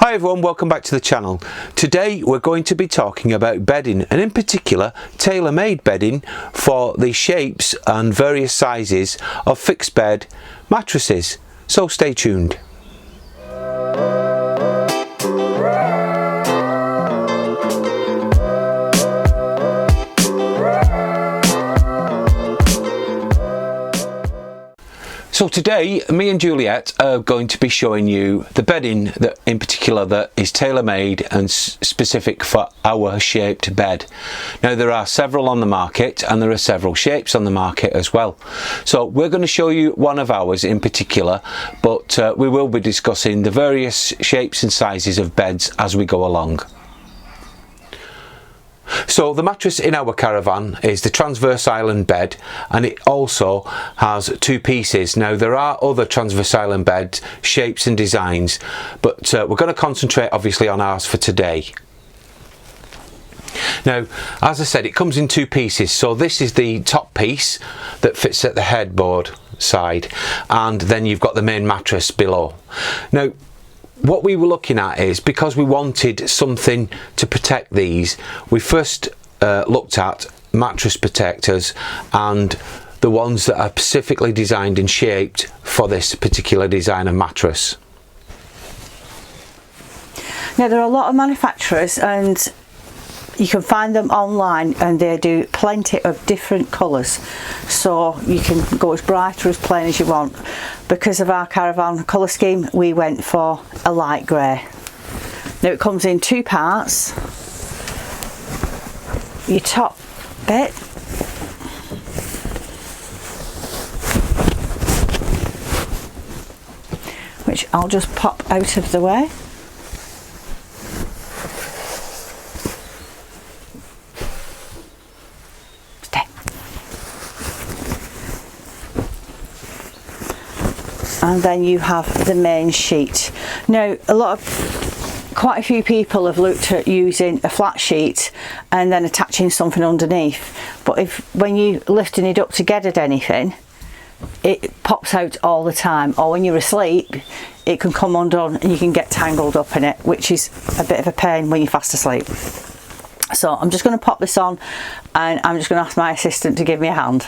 Hi everyone, welcome back to the channel. Today we're going to be talking about bedding, and in particular tailor-made bedding for the shapes and various sizes of fixed bed mattresses. So stay tuned. So today, me and Juliet are going to be showing you the bedding that in particular that is tailor-made and specific for our shaped bed. Now there are several on the market and there are several shapes on the market as well. So we're going to show you one of ours in particular, but we will be discussing the various shapes and sizes of beds as we go along. So the mattress in our caravan is the Transverse Island Bed, and it also has two pieces. Now there are other Transverse Island Bed shapes and designs, but we're going to concentrate obviously on ours for today. Now, as I said, it comes in two pieces. So this is the top piece that fits at the headboard side, and then you've got the main mattress below. Now, what we were looking at is, because we wanted something to protect these, we first looked at mattress protectors and the ones that are specifically designed and shaped for this particular design of mattress. Now there are a lot of manufacturers and you can find them online, and they do plenty of different colours, so you can go as bright or as plain as you want. Because of our caravan colour scheme, we went for a light grey. Now it comes in two parts. Your top bit, which I'll just pop out of the way. And then you have the main sheet. Now quite a few people have looked at using a flat sheet and then attaching something underneath, but when you lifting it up to get at anything, it pops out all the time, or when you're asleep it can come undone and you can get tangled up in it, which is a bit of a pain when you're fast asleep. So I'm just going to pop this on, and I'm just going to ask my assistant to give me a hand.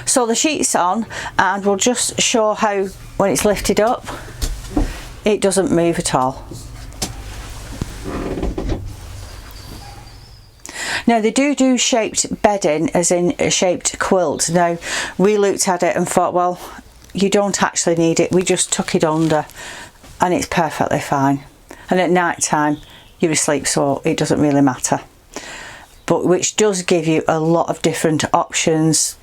So the sheet's on, and we'll just show how when it's lifted up it doesn't move at all. Now they do shaped bedding, as in a shaped quilt. Now we looked at it and thought, well, you don't actually need it. We just tuck it under and it's perfectly fine, and at night time you're asleep, so it doesn't really matter. But which does give you a lot of different options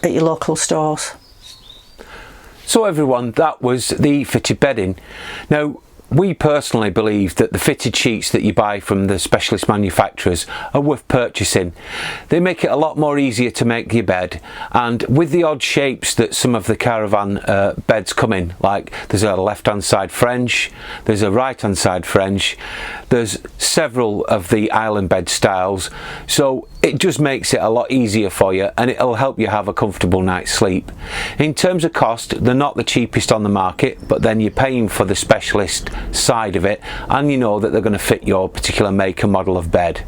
at your local stores. So everyone, that was the fitted bedding. Now we personally believe that the fitted sheets that you buy from the specialist manufacturers are worth purchasing. They make it a lot more easier to make your bed, and with the odd shapes that some of the caravan beds come in, like there's a left hand side French, there's a right hand side French, there's several of the island bed styles, so it just makes it a lot easier for you, and it'll help you have a comfortable night's sleep. In terms of cost, they're not the cheapest on the market, but then you're paying for the specialist side of it, and you know that they're going to fit your particular make and model of bed.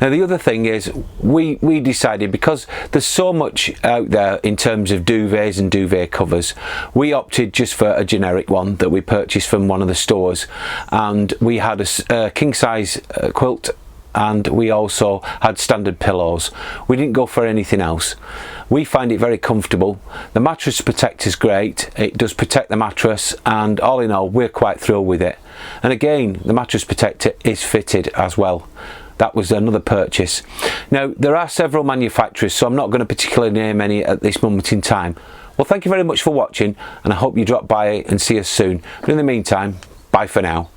Now the other thing is, we decided, because there's so much out there in terms of duvets and duvet covers, we opted just for a generic one that we purchased from one of the stores, and we had a king size quilt, and we also had standard pillows. We didn't go for anything else. We find it very comfortable. The mattress protector's great. It does protect the mattress, and all in all we're quite thrilled with it. And again, the mattress protector is fitted as well. That was another purchase. Now there are several manufacturers, so I'm not going to particularly name any at this moment in time. Well, thank you very much for watching, and I hope you drop by and see us soon. But in the meantime, bye for now.